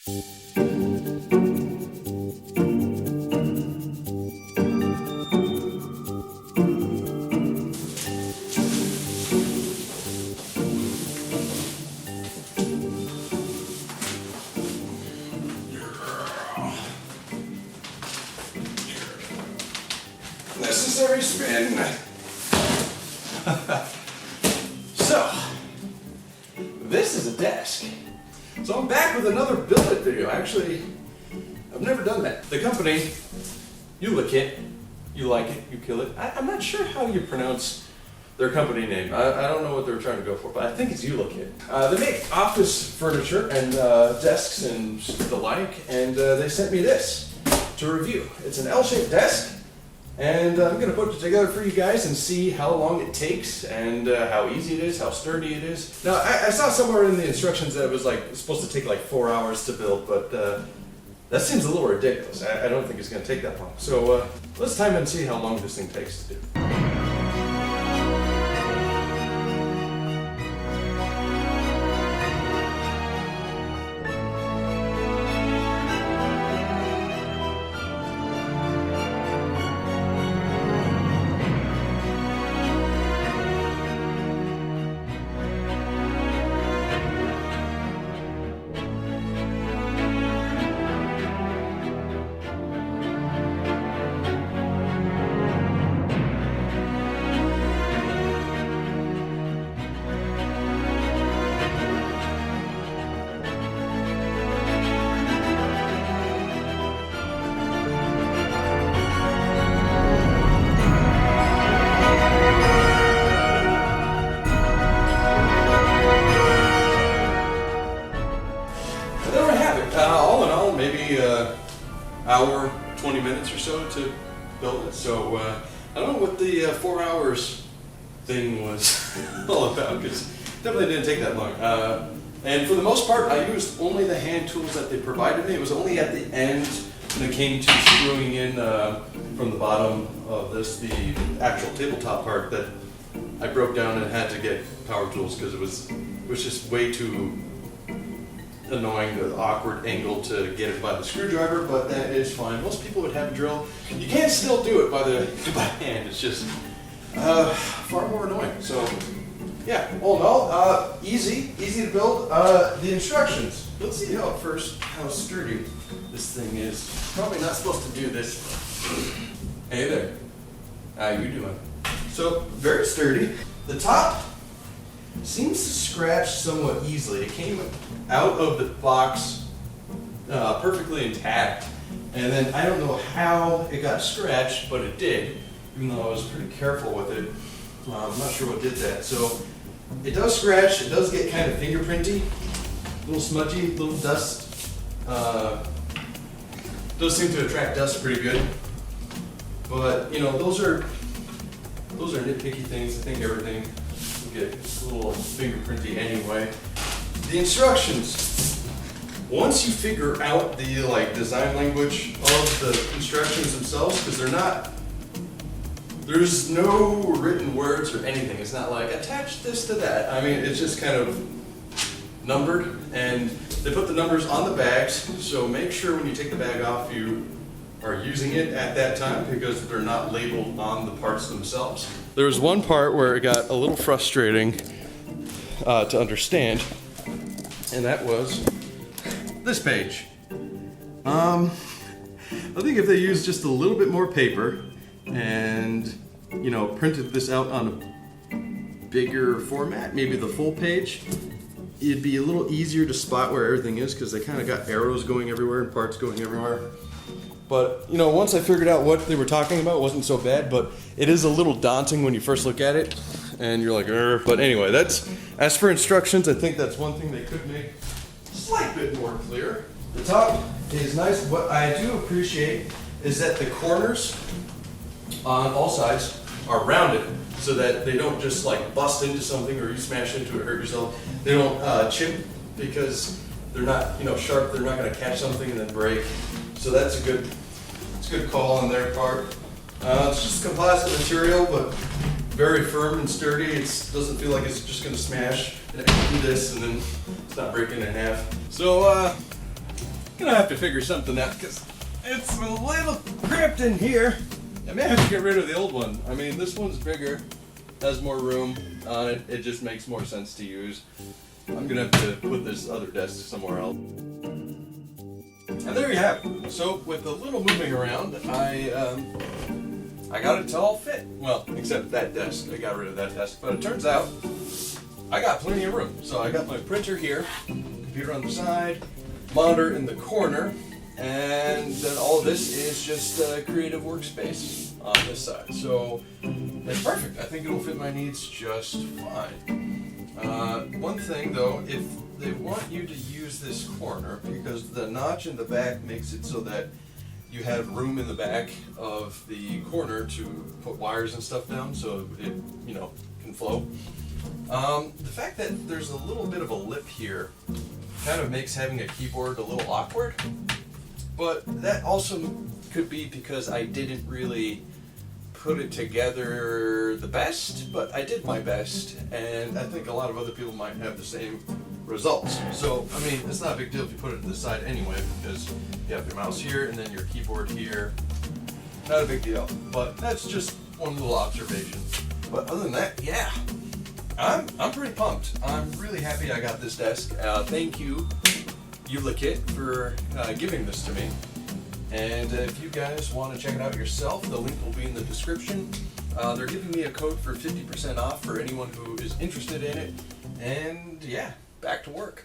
Necessary spin. So, this is a desk. So I'm back with another build it video. Actually, I've never done that. The company, ULIKIT, you like it, you kill it. I'm not sure how you pronounce their company name. I don't know what they were trying to go for, but I think it's ULIKIT. They make office furniture and desks and the like, and they sent me this to review. It's an L-shaped desk. And I'm going to put it together for you guys and see how long it takes and how easy it is, how sturdy it is. Now, I saw somewhere in the instructions that it was supposed to take like 4 hours to build, but that seems a little ridiculous. I don't think it's going to take that long. So let's time and see how long this thing takes to do. All in all, maybe hour, 20 minutes or so to build it. So I don't know what the 4 hours thing was all about, because it definitely didn't take that long. And for the most part, I used only the hand tools that they provided me. It was only at the end when it came to screwing in from the bottom of this, the actual tabletop part, that I broke down and had to get power tools, because it was just way too annoying, the awkward angle to get it by the screwdriver, but that is fine. Most people would have a drill. You can still do it by hand. It's just far more annoying. So yeah, all in all, easy to build. The instructions. Let's see how sturdy this thing is. Probably not supposed to do this. Hey there, how you doing? So very sturdy. The top seems to scratch somewhat easily. It came out of the box perfectly intact, and then I don't know how it got scratched, but it did, even though I was pretty careful with it. I'm not sure what did that. So it does scratch, it does get kind of fingerprinty, a little smudgy, a little dust. Does seem to attract dust pretty good, but you know, those are nitpicky things. I think everything will get a little fingerprinty anyway. The instructions. Once you figure out the design language of the instructions themselves, because there's no written words or anything. It's not like attach this to that. I mean, it's just kind of numbered, and they put the numbers on the bags. So make sure when you take the bag off, you are using it at that time, because they're not labeled on the parts themselves. There was one part where it got a little frustrating to understand, and that was this page. I think if they used just a little bit more paper and, you know, printed this out on a bigger format, maybe the full page, it'd be a little easier to spot where everything is, because they kind of got arrows going everywhere and parts going everywhere. But, you know, once I figured out what they were talking about, it wasn't so bad, but it is a little daunting when you first look at it, and you're like, Urgh. But anyway, as for instructions, I think that's one thing they could make a slight bit more clear. The top is nice. What I do appreciate is that the corners on all sides are rounded, so that they don't just bust into something, or you smash into it, hurt yourself. They don't chip, because they're not, you know, sharp. They're not going to catch something and then break. So that's a good call on their part. It's just composite material, but very firm and sturdy. It doesn't feel like it's just going to smash and do this and then it's not breaking in half. So Gonna have to figure something out because it's a little cramped in here. I may have to get rid of the old one. I mean, this one's bigger, has more room on it. It just makes more sense to use. I'm gonna have to put this other desk somewhere else. And there you have it. So with a little moving around, I got it to all fit. Well, except that desk. I got rid of that desk. But it turns out I got plenty of room. So I got my printer here, computer on the side, monitor in the corner, and then all of this is just a creative workspace on this side. So it's perfect. I think it'll fit my needs just fine. One thing though, if they want you to use this corner, because the notch in the back makes it so that you have room in the back of the corner to put wires and stuff down so it, you know, can flow. The fact that there's a little bit of a lip here kind of makes having a keyboard a little awkward, but that also could be because I didn't really put it together the best, but I did my best, and I think a lot of other people might have the same results. So, I mean, it's not a big deal if you put it to the side anyway, because you have your mouse here and then your keyboard here. Not a big deal, but that's just one little observation. But other than that, yeah, I'm pretty pumped. I'm really happy I got this desk. Thank you, ULIKIT, for giving this to me. And if you guys want to check it out yourself, the link will be in the description. They're giving me a code for 50% off for anyone who is interested in it. And yeah, back to work.